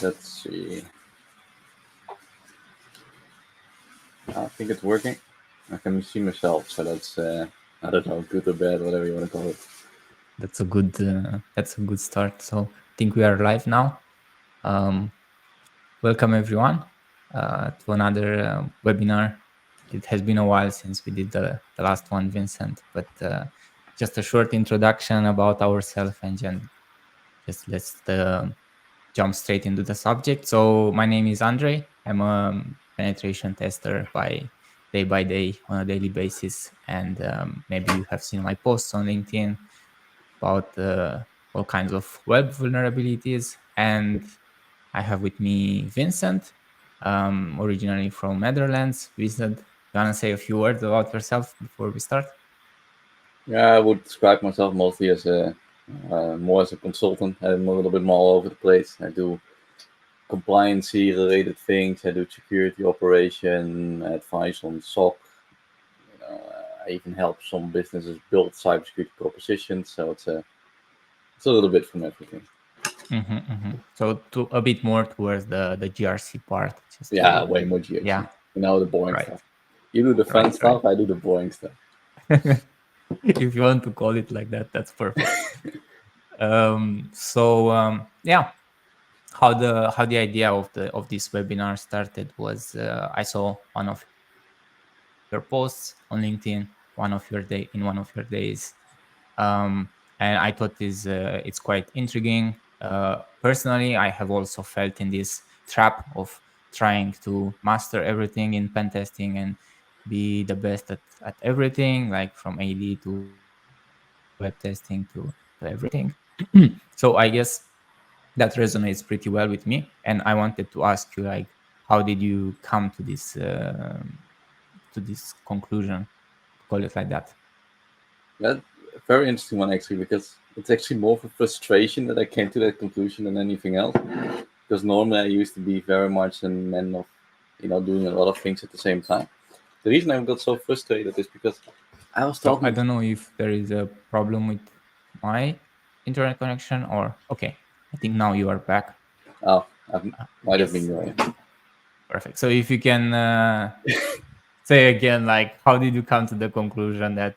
Let's see. I think it's working. I can see myself, so that's I don't know, good or bad, whatever you want to call it. That's a good start. So I think we are live now. Um, Welcome everyone to another webinar. It has been a while since we did the last one, Vincent, but just a short introduction about ourselves and just let's jump straight into the subject. So my name is Andre. I'm a penetration tester by day on a daily basis, and maybe you have seen my posts on LinkedIn about all kinds of web vulnerabilities. And I have with me Vincent, originally from Netherlands. Vincent, you want to say a few words about yourself before we start? Yeah, I would describe myself mostly as a more as a consultant. I'm a little bit more all over the place. I do compliancy related things. I do security operation, advice on SOC. I even help some businesses build cybersecurity propositions. So it's a little bit from everything. So to a bit more towards the GRC part, just Yeah, to way more GHC. yeah, The boring right, stuff. You do the fun right. stuff. I do the boring stuff. If you want to call it like that, that's perfect. Yeah, how the idea of this webinar started was I saw one of your posts on LinkedIn, one of your days, and I thought it's quite intriguing. Personally, I have also felt in this trap of trying to master everything in pen testing and be the best at everything, like from AD to web testing to everything. So I guess that resonates pretty well with me, and I wanted to ask you, like, how did you come to this conclusion, to call it like that? That's a very interesting one actually, because it's actually more for frustration that I came to that conclusion than anything else. Because normally I used to be very much a man of, doing a lot of things at the same time. The reason I got so frustrated is because I was So I talking. don't know if there is a problem with my internet connection or okay. I think now you are back. Oh, I might have been Yes, going. perfect. So if you can say again, like, how did you come to the conclusion that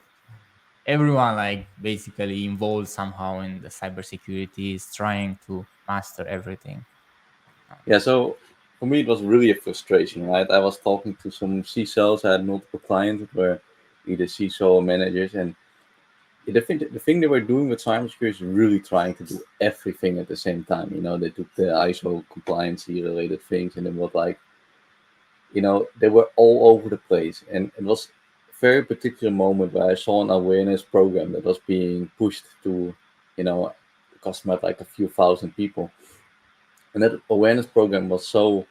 everyone, like, basically involved somehow in the cybersecurity is trying to master everything? Yeah, so for me it was really a frustration, right? I was talking to some CISOs. I had multiple clients that were either CISO or managers, and the thing they were doing with cybersecurity is really trying to do everything at the same time. They took the ISO compliance related things, and it was like, they were all over the place. And it was a very particular moment where I saw an awareness program that was being pushed to, a customer like a few thousand people. And that awareness program was so,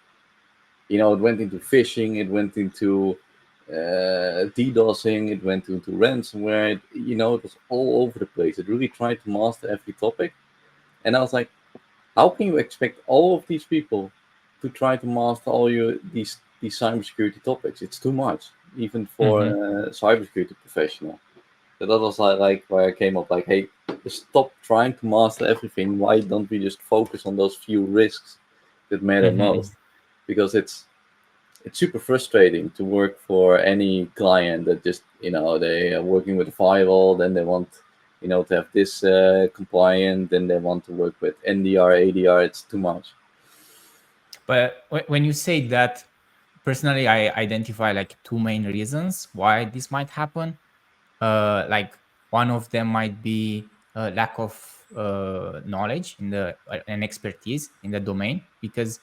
it went into phishing, it went into DDoSing, it went into ransomware. It was all over the place. It really tried to master every topic. And I was like, how can you expect all of these people to try to master all these cybersecurity topics? It's too much, even for Mm-hmm. a cybersecurity professional. So that was like where I came up like, hey, just stop trying to master everything. Why don't we just focus on those few risks that matter Mm-hmm. most? Because it's super frustrating to work for any client that just, they are working with a firewall, then they want, to have this compliant, then they want to work with NDR, ADR. It's too much. But when you say that, personally, I identify like two main reasons why this might happen. Like one of them might be lack of knowledge in the and expertise in the domain, because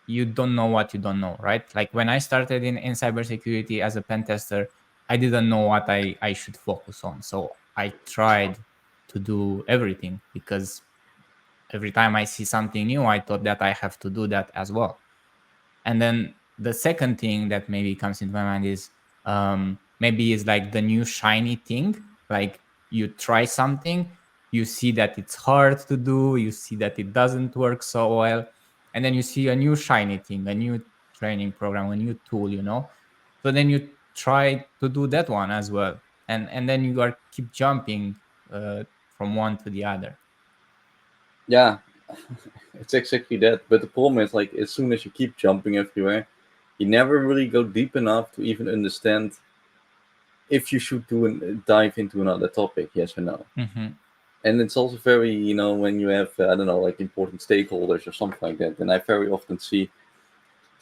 you don't know what you don't know, right? Like when I started in cybersecurity as a pen tester, I didn't know what I should focus on. So I tried to do everything because every time I see something new, I thought that I have to do that as well. And then the second thing that maybe comes into my mind is maybe is like the new shiny thing. Like you try something, you see that it's hard to do, you see that it doesn't work so well, and then you see a new shiny thing, a new training program, a new tool. So then you try to do that one as well, and then you are keep jumping from one to the other. Yeah. It's exactly that. But the problem is, like, as soon as you keep jumping everywhere, you never really go deep enough to even understand if you should dive into another topic, yes or no. Mm-hmm. And it's also very, when you have, I don't know, like important stakeholders or something like that, then I very often see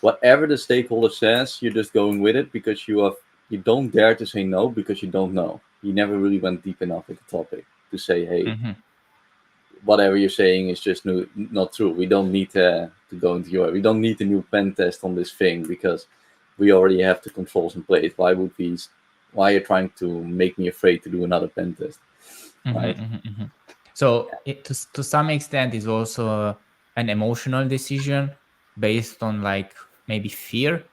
whatever the stakeholder says, you're just going with it because you don't dare to say no because you don't know. You never really went deep enough with the topic to say, hey, Mm-hmm. whatever you're saying is just not true. We don't need to go into we don't need a new pen test on this thing because we already have the controls in place. Why are you trying to make me afraid to do another pen test, Mm-hmm. right? Mm-hmm. Mm-hmm. So to some extent, is also an emotional decision based on like maybe fear,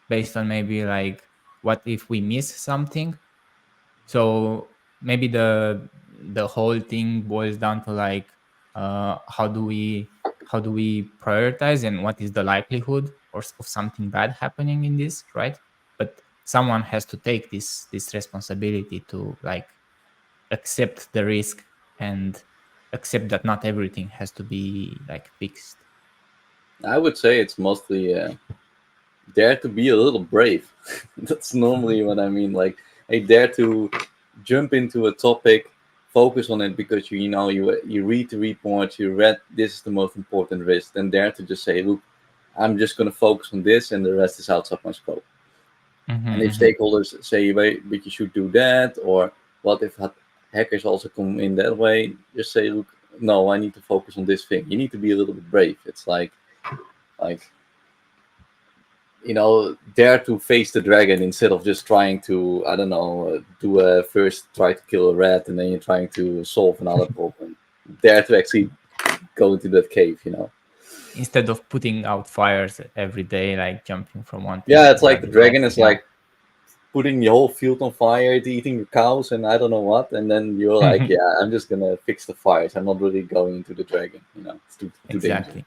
based on maybe like what if we miss something. So maybe the whole thing boils down to like how do we prioritize and what is the likelihood of something bad happening in this, right? But someone has to take this responsibility to like accept the risk and accept that not everything has to be like fixed. I would say it's mostly dare to be a little brave. That's normally what I mean. Like, I dare to jump into a topic, focus on it because you read the report, you read this is the most important risk, and dare to just say, look, I'm just going to focus on this, and the rest is outside my scope. Mm-hmm, And if mm-hmm. stakeholders say, wait, but you should do that, or what if hackers also come in that way, just say, look, no, I need to focus on this thing. You need to be a little bit brave. It's like dare to face the dragon instead of just trying to, I don't know, do a first try to kill a rat and then you're trying to solve another problem. Dare to actually go into that cave. Instead of putting out fires every day, like jumping from one thing Yeah, to it's like the another, right? dragon is Yeah. like putting the whole field on fire, eating the cows and I don't know what, and then you're like, yeah, I'm just gonna fix the fires. I'm not really going into the dragon. It's too dangerous. Exactly.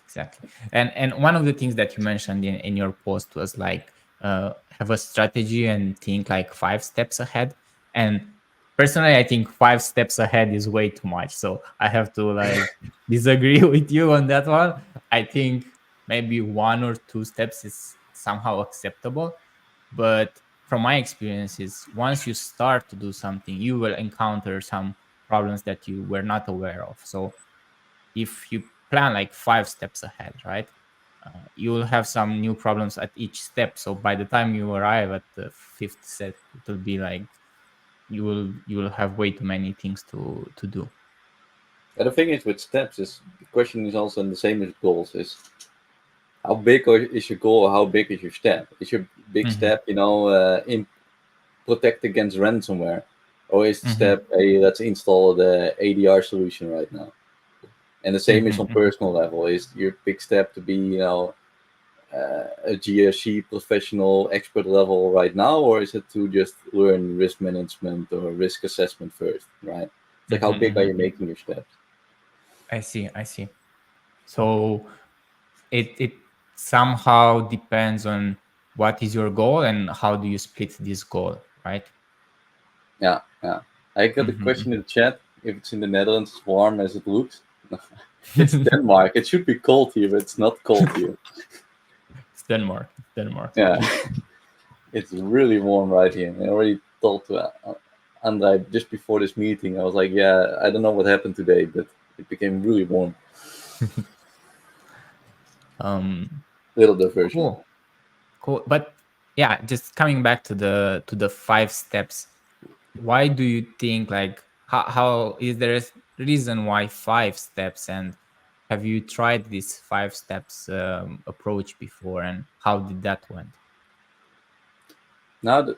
Exactly. And one of the things that you mentioned in your post was like have a strategy and think like 5 steps ahead. And personally, I think 5 steps ahead is way too much. So I have to like disagree with you on that one. I think maybe 1 or 2 steps is somehow acceptable. But from my experiences, once you start to do something, you will encounter some problems that you were not aware of. So if you plan like 5 steps ahead, right? You will have some new problems at each step. So by the time you arrive at the fifth step, it will be like you will have way too many things to do. But the thing is with steps is the question is also the same as goals is how big is your goal? Or how big is your step? Is your big Mm-hmm. step, in protect against ransomware, or is the Mm-hmm. step, hey, let's install the ADR solution right now? And the same is on Mm-hmm. personal level. Is your big step to be, a GRC professional expert level right now, or is it to just learn risk management or risk assessment first? Right? It's like how Mm-hmm. big are you Mm-hmm. making your steps? I see. I see. So it somehow depends on what is your goal and how do you split this goal, right? Yeah, yeah. I got a Mm-hmm. question in the chat. If it's in the Netherlands, as warm as it looks. It's Denmark. It should be cold here, but it's not cold here. It's Denmark. Denmark. Yeah, it's really warm right here. I already told to Andrei just before this meeting. I was like, yeah, I don't know what happened today, but it became really warm. um Little diversion. cool. Cool. But yeah, just coming back to the 5 steps, why do you think like how is there a reason why 5 steps, and have you tried this 5 steps approach before, and how did that went? Now,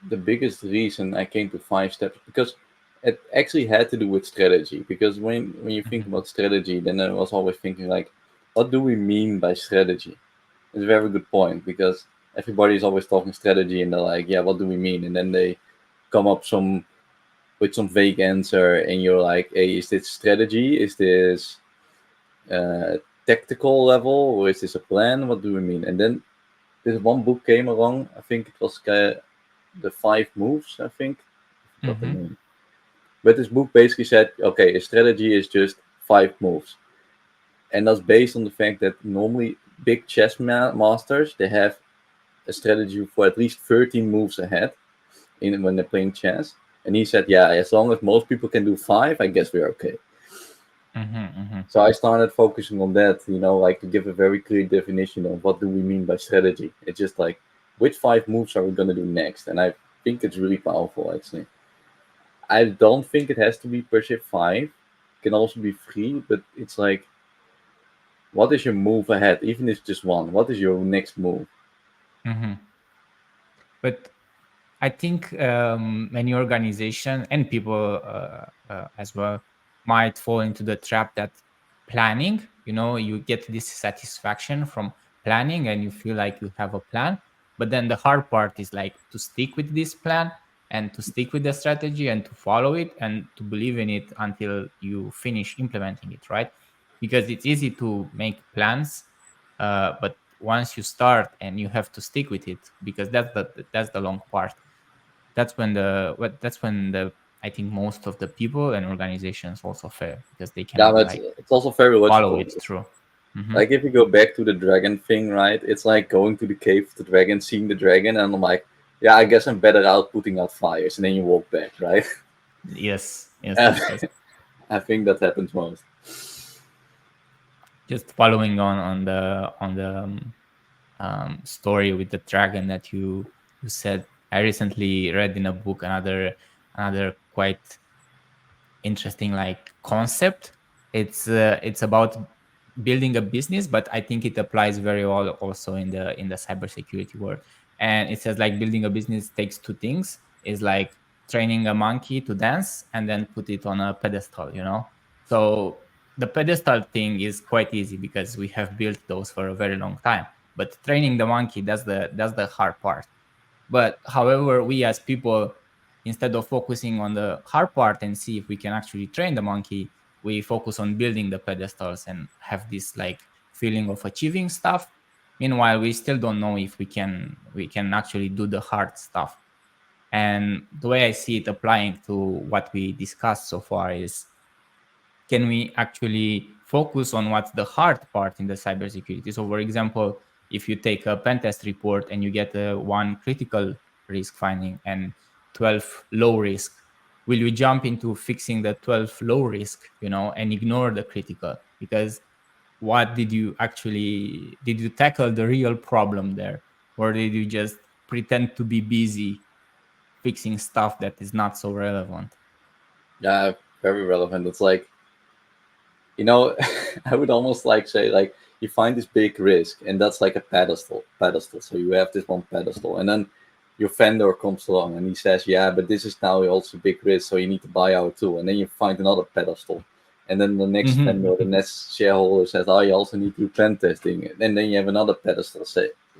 the biggest reason I came to 5 steps because it actually had to do with strategy. Because when you think Mm-hmm. about strategy, then I was always thinking like, what do we mean by strategy? It's a very good point because everybody's always talking strategy and they're like, yeah, what do we mean? And then they come up with some vague answer, and you're like, hey, is this strategy? Is this tactical level, or is this a plan? What do we mean? And then this one book came along. I think it was the Five Moves. I think I forgot the Mm-hmm. name. But this book basically said, okay, a strategy is just 5 moves. and that's based on the fact that normally big masters, they have a strategy for at least 13 moves ahead in when they're playing chess. And he said, yeah, as long as most people can do five, I guess we're okay. So I started focusing on that, like to give a very clear definition of what do we mean by strategy. It's just like which five moves are we gonna do next, and I think it's really powerful actually. I don't think it has to be per se five. It can also be three, but it's like what is your move ahead? Even if it's just one, what is your next move? But I think many organization and people as well might fall into the trap that planning, you get this satisfaction from planning and you feel like you have a plan. But then the hard part is like to stick with this plan and to stick with the strategy and to follow it and to believe in it until you finish implementing it, right? Because it's easy to make plans, but once you start and you have to stick with it, because that's the long part. That's when the I think most of the people and organizations also fail because they Yeah, cannot but like it's also very follow logical. it through. Hmm. Like if you go back to the dragon thing, right? It's like going to the cave of the dragon, seeing the dragon, and I'm like, yeah, I guess I'm better out putting out fires, and then you walk back, right? Yes, yes, And yes, yes. I think that happens most. Just following on the story with the dragon that you said. I recently read in a book another quite interesting like concept. It's about building a business, but I think it applies very well also in the cybersecurity world. And it says like building a business takes two things: is like training a monkey to dance and then put it on a pedestal. So the pedestal thing is quite easy because we have built those for a very long time. But training the monkey, that's the hard part. But however, we as people, instead of focusing on the hard part and see if we can actually train the monkey, we focus on building the pedestals and have this like feeling of achieving stuff. Meanwhile, we still don't know if we can actually do the hard stuff. And the way I see it applying to what we discussed so far is, can we actually focus on what's the hard part in the cybersecurity? So, for example, if you take a pen test report and you get one critical risk finding and 12 low risk, will you jump into fixing the 12 low risk, and ignore the critical? Because what did you tackle the real problem there? Or did you just pretend to be busy fixing stuff that is not so relevant? Yeah, very relevant. It's like, you know, I would almost like say like you find this big risk, and that's like a pedestal. So you have this one pedestal, and then your vendor comes along and he says, yeah, but this is now also a big risk, so you need to buy our tool. And then you find another pedestal, and then the next vendor, the next shareholder says, oh, you also need to do pen testing, and then you have another pedestal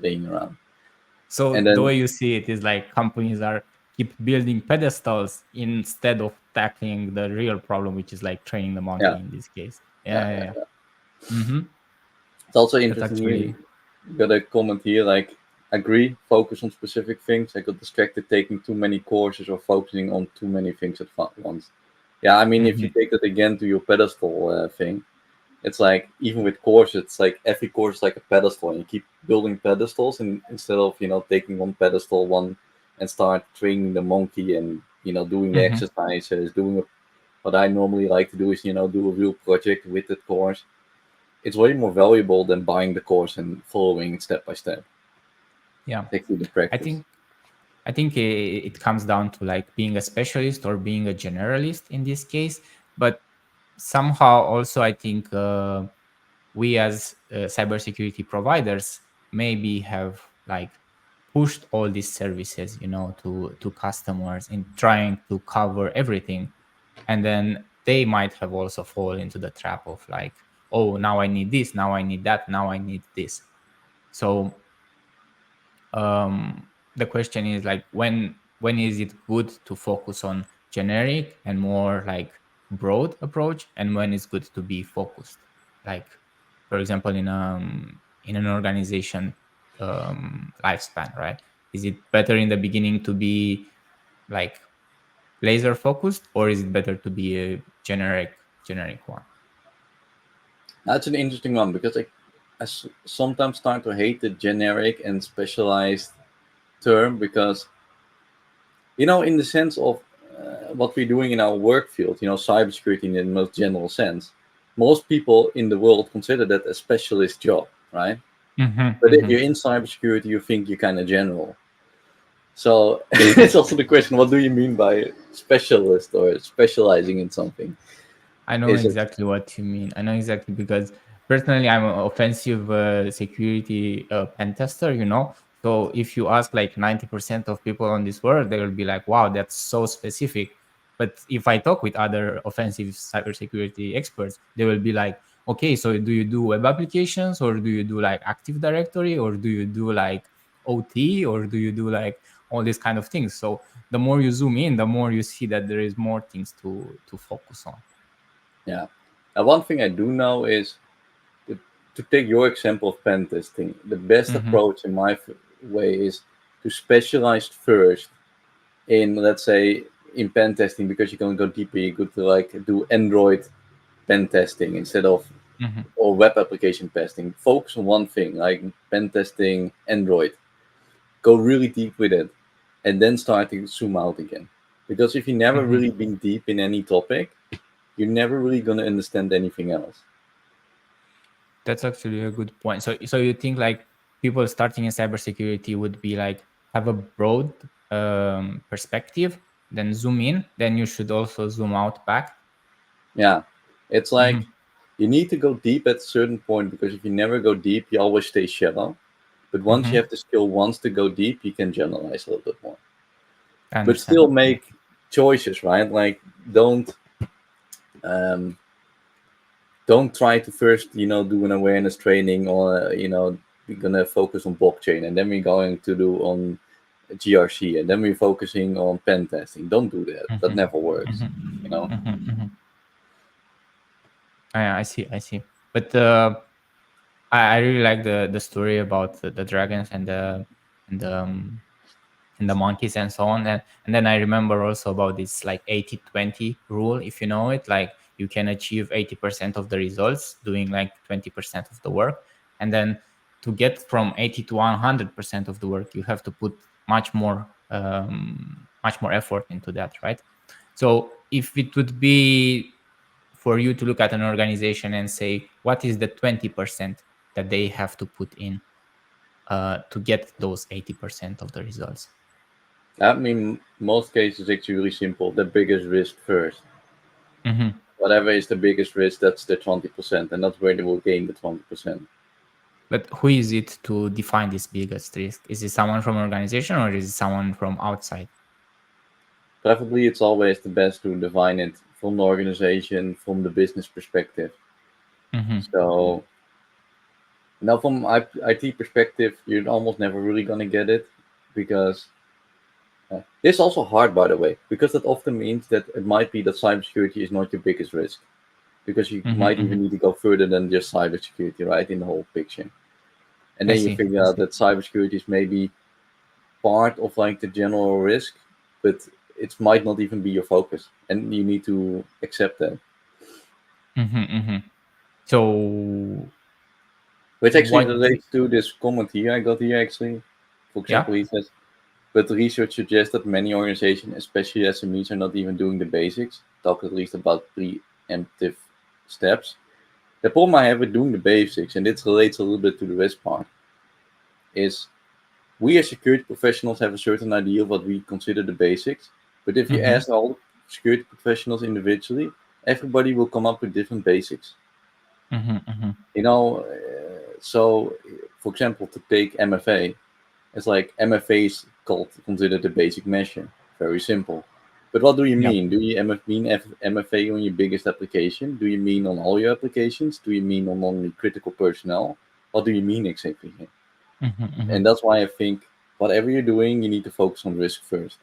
laying around, So and the way then you see it is like companies are keep building pedestals instead of tackling the real problem, which is like training the yeah, monkey in this case. yeah, Yeah, yeah, yeah, yeah. yeah. Mm-hmm. It's also That's interesting here. actually. You got a comment here like agree, focus on specific things. I got distracted taking too many courses or focusing on too many things at once. Yeah, I mean, if you Mm-hmm. take that again to your pedestal thing, it's like even with courses, it's like every course is like a pedestal, and you keep building pedestals, and instead of taking one pedestal one and start training the monkey and doing the Mm-hmm. exercises, what I normally like to do is do a real project with the course. It's way more valuable than buying the course and following it step by step. Yeah. Take to the I practice. think I think it comes down to like being a specialist or being a generalist in this case. But somehow also I think we as cybersecurity providers maybe have like pushed all these services to customers in trying to cover everything, and then they might have also fallen into the trap of like, oh, now I need this, now I need that, now I need this. So the question is like, when is it good to focus on generic and more like broad approach, and when it's good to be focused, like for example in an organization lifespan, right? Is it better in the beginning to be like laser focused, or is it better to be a generic one? That's an interesting one because sometimes start to hate the generic and specialized term because, in the sense of what we're doing in our work field, cybersecurity in the most general sense, most people in the world consider that a specialist job, right? Mm-hmm, But if mm-hmm. you're in cybersecurity, you think you're kind of general. So it's also the question: what do you mean by specialist or specializing in something? I know Is it exactly what you mean. I know exactly because personally, I'm an offensive security pen tester, you know. So if you ask like 90% of people on this world, they will be like, wow, that's so specific. But if I talk with other offensive cybersecurity experts, they will be like, okay, so do you do web applications or do you do like Active Directory or do you do like OT or do you do like all these kind of things? So the more you zoom in, the more you see that there is more things to focus on. yeah? One thing I do know is to, to take your example of pen testing. The best Mm-hmm. approach, in my way, is to specialize first in, let's say, in pen testing because you're going to go deeper. You could like do Android pen testing instead of Mm-hmm. or web application testing. Focus on one thing, like pen testing Android. Go really deep with it, and then start to zoom out again. Because if you never Mm-hmm. really been deep in any topic, you're never really gonna understand anything else. That's actually a good point. So you think like people starting in cybersecurity would be like have a broad perspective, then zoom in, then you should also zoom out back. Yeah, it's like Mm-hmm. you need to go deep at a certain point because if you never go deep, you always stay shallow. But once you Mm-hmm. have the skill once to go deep, you can generalize a little bit more. I But understand. still Yeah. make choices, right? Like um, don't try to first, do an awareness training or we're gonna focus on blockchain and then we're going to do on GRC and then we're focusing on pen testing. Don't do that. That Mm-hmm. never works. You know. Mm-hmm. Mm-hmm. Mm-hmm. I see. I see. But I really like the story about the dragons and the and the monkeys and so on. And then I remember also about this like 80-20 rule, if you know it, like you can achieve 80% of the results doing like 20% of the work. And then to get from 80 to 100% of the work, you have to put much more effort into that, right? So if it would be for you to look at an organization and say, what is the 20% that they have to put in to get those 80% of the results? I mean, most cases it's really simple. The biggest risk first. Mhm. Whatever is the biggest risk, that's the 20%, and that's where they will gain the 20%. But who is it to define this biggest risk? Is it someone from an organization or is it someone from outside? Preferably, it's always the best to define it from the organization, from the business perspective. Hmm. So now, from IT perspective, you're almost never really gonna get it because it's also hard, by the way, because that often means that it might be that cybersecurity is not your biggest risk because you Hmm. might Hmm. even need to go further than just cybersecurity, right, in the whole picture. And I then you see. figure I out see. that cybersecurity is maybe part of like the general risk, but it might not even be your focus, and you need to accept that. Hmm. Hmm. So Which actually what do relates to this comment here I got here actually. For yeah? example, he says, but the research suggests that many organizations, especially SMEs, are not even doing the basics. Talk at least about preemptive steps. The problem I have with doing the basics, and this relates a little bit to the risk part, is we as security professionals have a certain idea of what we consider the basics. But if you Hmm. ask all security professionals individually, everybody will come up with different basics. Hmm. Hmm. So for example, to take MFA, it's like MFA is called considered the basic measure. Very simple. But what do you Yeah. mean? Do you MFA on your biggest application? Do you mean on all your applications? Do you mean on only critical personnel? What do you mean exactly? Hmm. Hmm. And that's why I think whatever you're doing, you need to focus on risk first.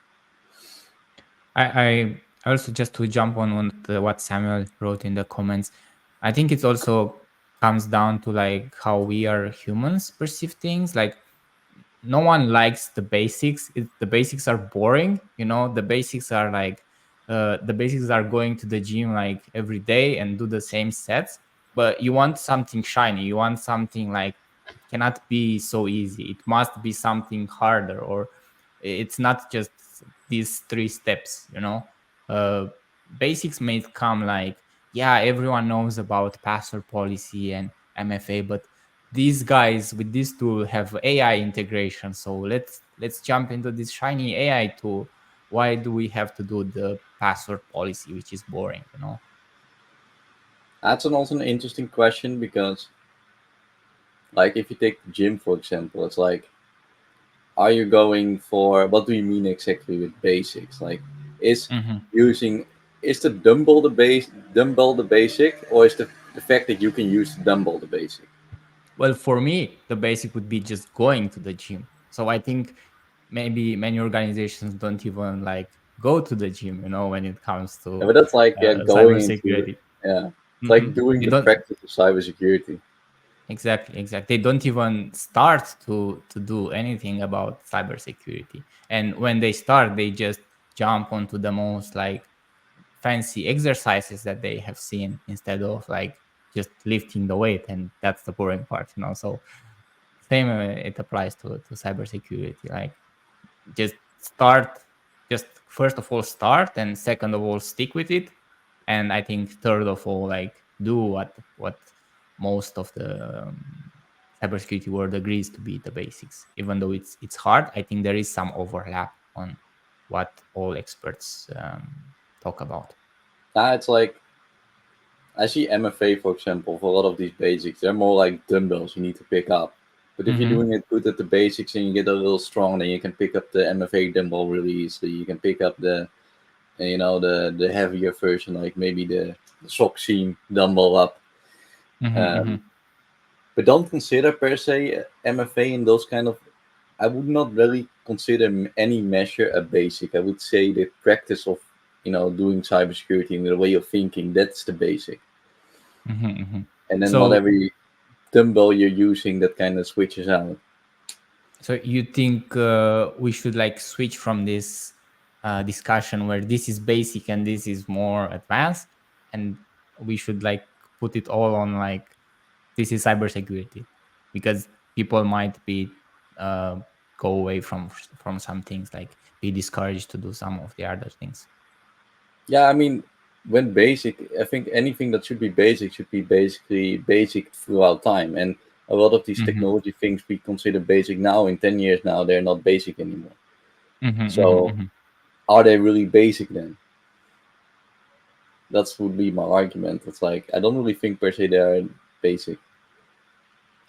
I also just to jump on what Samuel wrote in the comments. I think it also comes down to like how we are humans perceive things. Like no one likes the basics. The basics are boring. You know, the basics are going to the gym like every day and do the same sets. but you want something shiny. You want something like cannot be so easy. It must be something harder, or it's not just these three steps. Uh, Basics may come like, yeah, everyone knows about password policy and MFA, but these guys with this tool have AI integration. So let's jump into this shiny AI tool. Why do we have to do the password policy, which is boring? That's also an interesting question because, like, if you take the gym for example, it's like, are you going for what do you mean exactly with basics? Like, is Hmm. using is the dumbbell the basic, or is the fact that you can use the dumbbell the basic? Well, for me, the basic would be just going to the gym. So I think maybe many organizations don't even like go to the gym, when it comes Yeah, to but that's like going into, cybersecurity. yeah, it's Hmm. like doing They the don't practice of cybersecurity. exactly. They don't even start to do anything about cybersecurity. And when they start, they just jump onto the most like fancy exercises that they have seen instead of like just lifting the weight, and that's the boring part. So same, it applies to cybersecurity. Like, just start, just first of all start, and second of all stick with it, and I think third of all, like, do what most of the cybersecurity world agrees to be the basics. Even though it's hard, I think there is some overlap on what all experts talk about. Now it's like I see MFA for example for a lot of these basics. They're more like dumbbells you need to pick up. But if you're Mm-hmm. doing it good at the basics and you get a little strong, then you can pick up the MFA dumbbell really easily. You can pick up the heavier version, like maybe the sock seam dumbbell up. Mm-hmm. Mm-hmm. Um, but don't consider per se MFA in those kind of. I would not really consider any measure a basic. I would say the practice of doing cybersecurity and the way of thinking, that's the basic. Mm-hmm. Mm-hmm. And then not So every dumbbell you're using that kind of switches out. So you think we should like switch from this discussion where this is basic and this is more advanced, and we should like put it all on like this is cybersecurity, because people might be uh, go away from some things, like be discouraged to do some of the other things. Yeah, I mean, when basic, I think anything that should be basic should be basically basic throughout time. And a lot of these Mm-hmm. technology things we consider basic now, in 10 years now, they're not basic anymore. Mm-hmm. Mm-hmm. So Mm-hmm. are they really basic then? That would be my argument. It's like, I don't really think per se they are basic.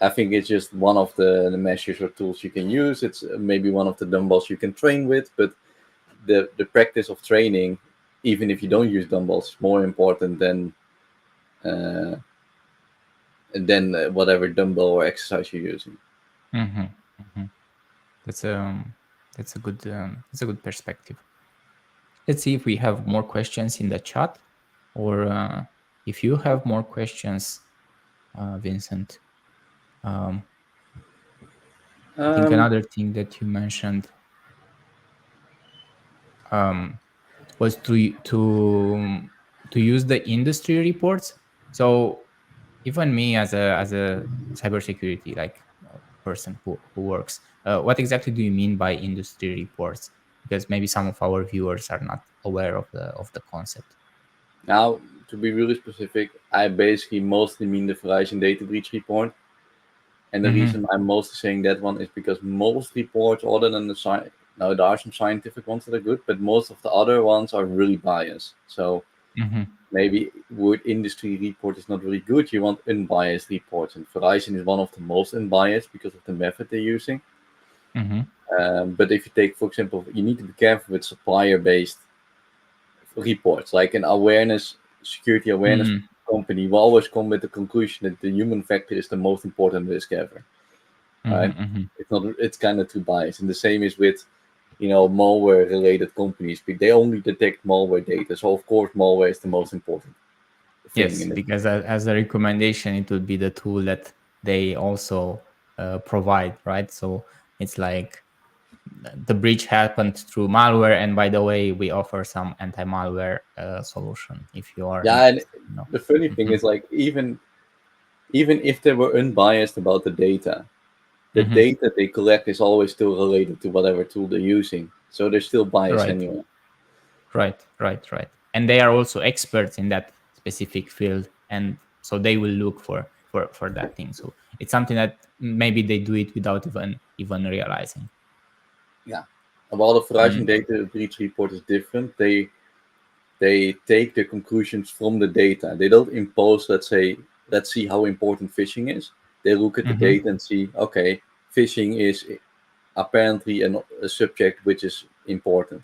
I think it's just one of the measures or tools you can use. It's maybe one of the dumbbells you can train with, but the practice of training, even if you don't use dumbbells, is more important uh, than whatever dumbbell or exercise you're using. Mm-hmm. Mm-hmm. That's that's a good perspective. Let's see if we have more questions in the chat, or if you have more questions, Vincent. Um, I think Um, another thing that you mentioned um, was to use the industry reports. So even me as a cybersecurity like person who works, what exactly do you mean by industry reports? Because maybe some of our viewers are not aware of the concept. Now, to be really specific, I basically mostly mean the Verizon data breach report. And the Mm-hmm. reason I'm mostly saying that one is because most reports, other than now there are some scientific ones that are good, but most of the other ones are really biased. So Mm-hmm. maybe word industry report is not really good. You want unbiased reports, and Verizon is one of the most unbiased because of the method they're using. Mm-hmm. But if you take, for example, you need to be careful with supplier-based reports, like an security awareness Mm-hmm. company will always come with the conclusion that the human factor is the most important risk ever. Right? Mm-hmm. It's not. It's kind of too biased, and the same is with malware-related companies. They only detect malware data, so of course malware is the most important thing Yes, in it. because as a recommendation, it would be the tool that they also provide, right? So it's like the breach happened through malware, and by the way, we offer some anti-malware solution if you are Yeah, and interested. the funny thing Mhm. is, like, even even if they were unbiased about the Hmm. data they collect is always still related to whatever tool they're using. So there's still bias Right. anyway. Right. And they are also experts in that specific field, and so they will look for that thing. So it's something that maybe they do it without even realizing. Yeah. While the Verizon Mm. data breach report is different, they take the conclusions from the data. They don't impose, let's say, let's see how important phishing is. They look at the Hmm. data and see, okay, phishing is apparently a subject which is important,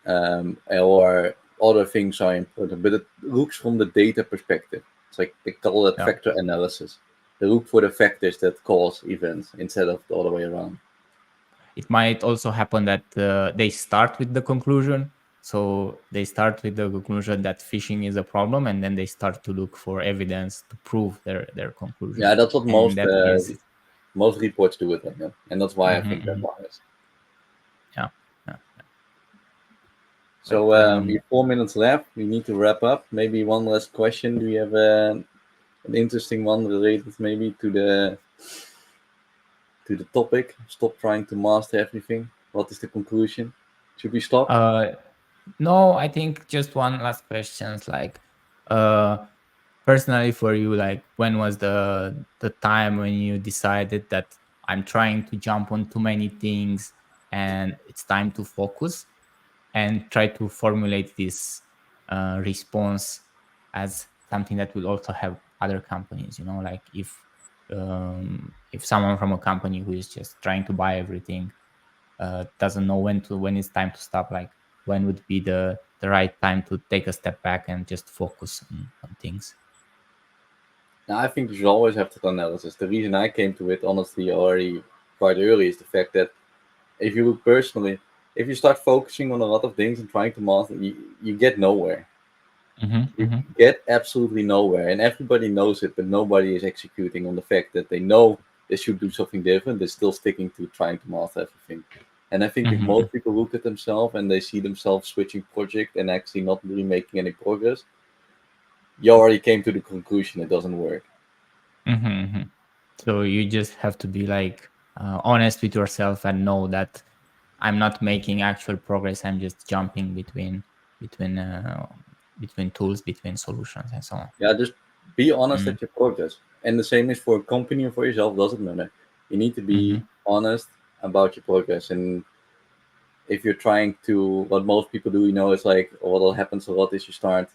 or other things are important, but it looks from the data perspective. It's like they call it Yeah. factor analysis. They look for the factors that cause events instead of the other way around. It might also happen that they start with the conclusion. So they start with the conclusion that phishing is a problem, and then they start to look for evidence to prove their conclusion. Yeah, that's what And in that case, most reports do it like that, and that's why I mhm, think they're mhm. biased. Yeah, yeah. So But we have 4 minutes left. We need to wrap up. Maybe one last question. Do you have an interesting one related maybe to the topic? Stop trying to master everything. What is the conclusion? Should we stop? uh, no, I think just one last question. Like, uh, personally for you, like, when was the time when you decided that I'm trying to jump on too many things and it's time to focus and try to formulate this response as something that will also help other companies? Like, if someone from a company who is just trying to buy everything doesn't know when it's time to stop, like, when would be the right time to take a step back and just focus on things? Now, I think you should always have that analysis. The reason I came to it, honestly, already quite early is the fact that if you look personally, if you start focusing on a lot of things and trying to master, you get nowhere. Hmm. You Hmm. get absolutely nowhere, and everybody knows it, but nobody is executing on the fact that they know they should do something different. They're still sticking to trying to master everything. And I think if Hmm. most people look at themselves and they see themselves switching project and actually not really making any progress, you already came to the conclusion it doesn't work. Hmm. So you just have to be like honest with yourself and know that I'm not making actual progress. I'm just jumping between uh, between tools, between solutions, and so on. Yeah, just be honest Mm. at your progress. And the same is for a company or for yourself, doesn't matter. You need to be Hmm. honest about your progress. And if you're trying to, what most people do, is like what happens a lot is you start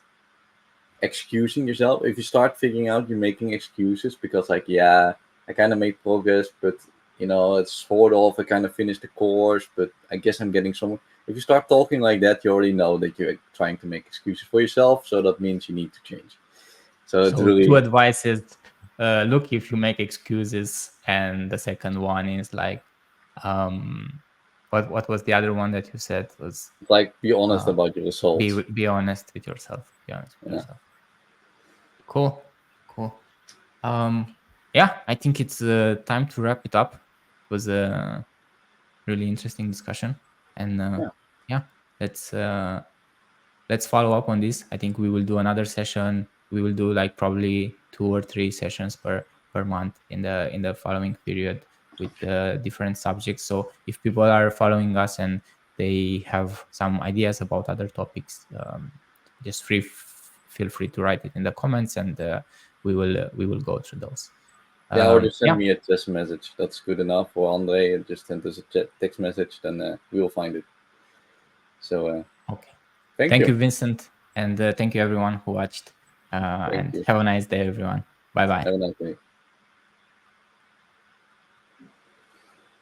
excusing yourself. If you start figuring out you're making excuses because, like, yeah, I kind of made progress, but it's sort of, I kind of finished the course, but I guess I'm getting somewhere. If you start talking like that, you already know that you're trying to make excuses for yourself. So that means you need to change. So it's So two really advices: look if you make excuses, and the second one is like, what was the other one that you said was like be honest uh, about your results. be honest with yourself. Be honest with Yeah. yourself. Cool, cool. Yeah, I think it's time to wrap it up. It was a really interesting discussion, and Yeah. yeah, let's uh, let's follow up on this. I think we will do another session. We will do like probably 2 or 3 sessions per month in the following period with different subjects. So if people are following us and they have some ideas about other topics, just feel free to write it in the comments, and we will go through those. Yeah, or just send Yeah. me a text message. That's good enough. For Andre, just send us a text message, then we will find it. So Okay. thank Thank you. you, Vincent, and thank you everyone who watched. Thank And you. have a nice day, everyone. Bye bye. Have a nice day.